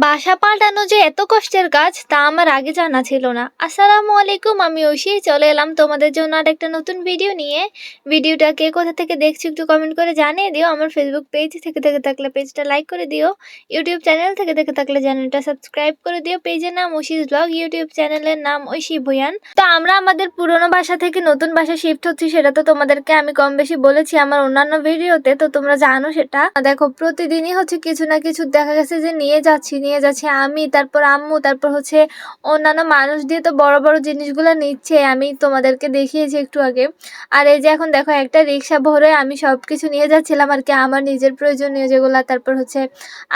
বাসা পাল্টানো যে এত কষ্টের কাজ তা আমার আগে জানা ছিল না। আসসালামু আলাইকুম, আমি ঐশী চলে এলাম তোমাদের জন্য আর একটা নতুন ভিডিও নিয়ে। ভিডিওটা কে কোথা থেকে দেখছো একটু কমেন্ট করে জানিয়ে দিও। আমার ফেসবুক পেজ থেকে দেখে থাকলে পেজটা লাইক করে দিও, ইউটিউব চ্যানেল থেকে দেখে থাকলে চ্যানেলটা সাবস্ক্রাইব করে দিও। পেজের নাম ঐশীস ব্লগ, ইউটিউব চ্যানেলের নাম ঐশী ভুয়ান। তো আমরা আমাদের পুরোনো বাসা থেকে নতুন বাসা শিফট হচ্ছি, সেটা তো তোমাদেরকে আমি কম বেশি বলেছি আমার অন্যান্য ভিডিওতে, তো তোমরা জানো সেটা। দেখো প্রতিদিনই হচ্ছে কিছু না কিছু দেখা গেছে যে নিয়ে যাচ্ছি আমি, তারপর আম্মু, তারপর হচ্ছে অন্যান্য মানুষ দিয়ে তো বড় বড় জিনিসগুলো নিচ্ছে। আমি তোমাদেরকে দেখিয়েছি একটু আগে। আর এই যে এখন দেখো একটা রিক্সা ভরে আমি সবকিছু নিয়ে যাচ্ছিলাম আর কি, আমার নিজের প্রয়োজনীয় যেগুলা, তারপর হচ্ছে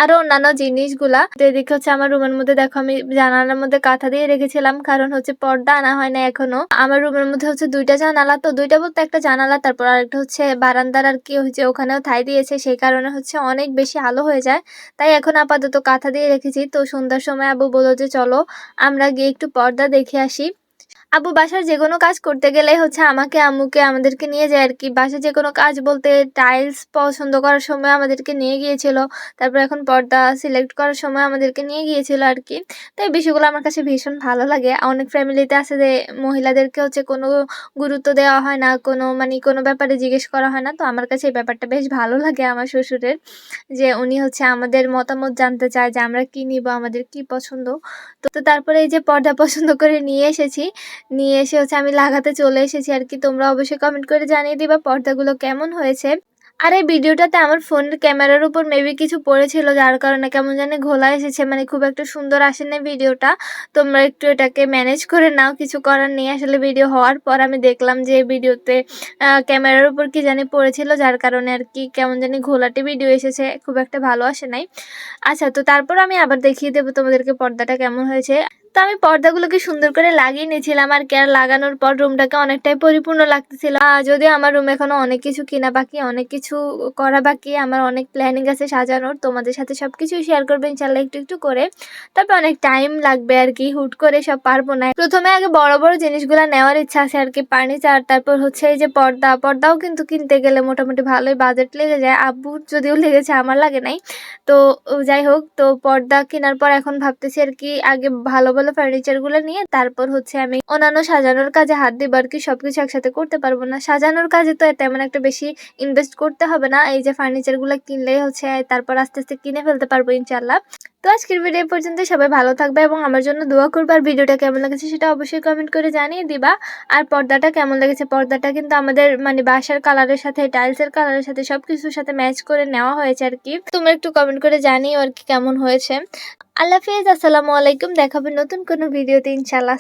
আরো অন্যান্য জিনিসগুলা। তো এদিকে হচ্ছে আমার রুমের মধ্যে দেখো আমি জানালার মধ্যে কাঁথা দিয়ে রেখেছিলাম, কারণ হচ্ছে পর্দা আনা হয় না এখনো। আমার রুমের মধ্যে হচ্ছে দুইটা জানালা, তো দুইটা বলতে একটা জানালা, তারপর আরেকটা হচ্ছে বারান্দার আর কি, হচ্ছে ওখানেও ঠাই দিয়েছে, সেই কারণে হচ্ছে অনেক বেশি আলো হয়ে যায়। তাই এখন আপাতত কাঁথা দিয়ে রেখেছি। তো সন্ধ্যার সময় আব্বু বলল যে চলো আমরা গিয়ে একটু পর্দা দেখে আসি। আব্বু বাসার যে কোনো কাজ করতে গেলে হচ্ছে আমাকে আম্মুকে আমাদেরকে নিয়ে যায় আর কি। বাসার যে কোনো কাজ বলতে টাইলস পছন্দ করার সময় আমাদেরকে নিয়ে গিয়েছিল, তারপর এখন পর্দা সিলেক্ট করার সময় আমাদেরকে নিয়ে গিয়েছিল আর কি। তো এই বিষয়গুলো আমার কাছে ভীষণ ভালো লাগে। অনেক ফ্যামিলিতে আছে যে মহিলাদেরকে হচ্ছে কোনো গুরুত্ব দেওয়া হয় না, কোনো ব্যাপারে জিজ্ঞেস করা হয় না। তো আমার কাছে এই ব্যাপারটা বেশ ভালো লাগে আমার শ্বশুরের, যে উনি হচ্ছে আমাদের মতামত জানতে চায় যে আমরা কি নিব, আমাদের কি পছন্দ। তো তারপরে এই যে পর্দা পছন্দ করে নিয়ে এসেছি, নিয়ে এসে হচ্ছে আমি লাগাতে চলে এসেছি আর কি। তোমরা অবশ্যই কমেন্ট করে জানিয়ে দিবা পর্দাগুলো কেমন হয়েছে। আর এই ভিডিওটাতে আমার ফোনের ক্যামেরার উপর মেবি কিছু পড়েছিল, যার কারণে কেমন জানি ঘোলা এসেছে, খুব একটা সুন্দর আসে না ভিডিওটা। তোমরা একটু এটাকে ম্যানেজ করে নাও, কিছু করার নেই। আসলে ভিডিও হওয়ার পর আমি দেখলাম যে ভিডিওতে ক্যামেরার উপর কি জানি পড়েছিল, যার কারণে আর কি কেমন জানি ঘোলাটে ভিডিও এসেছে, খুব একটা ভালো আসে নাই। আচ্ছা, তো তারপর আমি আবার দেখিয়ে দেবো তোমাদেরকে পর্দাটা কেমন হয়েছে। তো আমি পর্দাগুলোকে সুন্দর করে লাগিয়ে নিয়েছিলাম আর কি। আর লাগানোর পর রুমটাকে অনেকটাই পরিপূর্ণ লাগতেছিল। যদিও আমার রুমে এখনো অনেক কিছু কিনা বাকি, অনেক কিছু করা বাকি, আমার অনেক প্ল্যানিং আছে সাজানোর। তোমাদের সাথে সবকিছু শেয়ার করবো ইনশাল্লাহ একটু একটু করে। তবে অনেক টাইম লাগবে আর কি, হুট করে সব পারবো না। প্রথমে আগে বড় বড় জিনিসগুলো নেওয়ার ইচ্ছা আছে আর কি, ফার্নিচার, তারপর হচ্ছে এই যে পর্দাও কিন্তু কিনতে গেলে মোটামুটি ভালোই বাজেট লেগে যায়। আব্বুর যদিও লেগেছে, আমার লাগে নাই। তো যাই হোক, তো পর্দা কেনার পর এখন ভাবতেছি আর কি আগে ভালো ভালো ফার্নিচার গুলো নিয়ে তারপর হচ্ছে আমি অন্যান্য সাজানোর কাজে হাত দিব আর কি। সবকিছু একসাথে করতে পারবো না, সাজানোর কাজে তো তেমন একটা বেশি ইনভেস্ট করতে হবে না। এই যে ফার্নিচার গুলো কিনলেই হচ্ছে তারপর আস্তে আস্তে কিনে ফেলতে পারবো ইনশাল্লাহ। তো আজকের ভিডিও পর্যন্ত, সবাই ভালো থাকবে এবং আমার জন্য দোয়া করবে। আর ভিডিওটা কেমন লেগেছে সেটা অবশ্যই কমেন্ট করে জানিয়ে দিবা। আর পর্দাটা কেমন লেগেছে, পর্দাটা কিন্তু আমাদের বাসার কালারের সাথে, টাইলসের কালারের সাথে সবকিছুর সাথে ম্যাচ করে নেওয়া হয়েছে আর কি। তোমরা একটু কমেন্ট করে জানিও আর কি কেমন হয়েছে। আল্লাহ হাফেজ, আসসালামু আলাইকুম। দেখাবে নতুন কোনো ভিডিওতে ইনশাল্লাহ।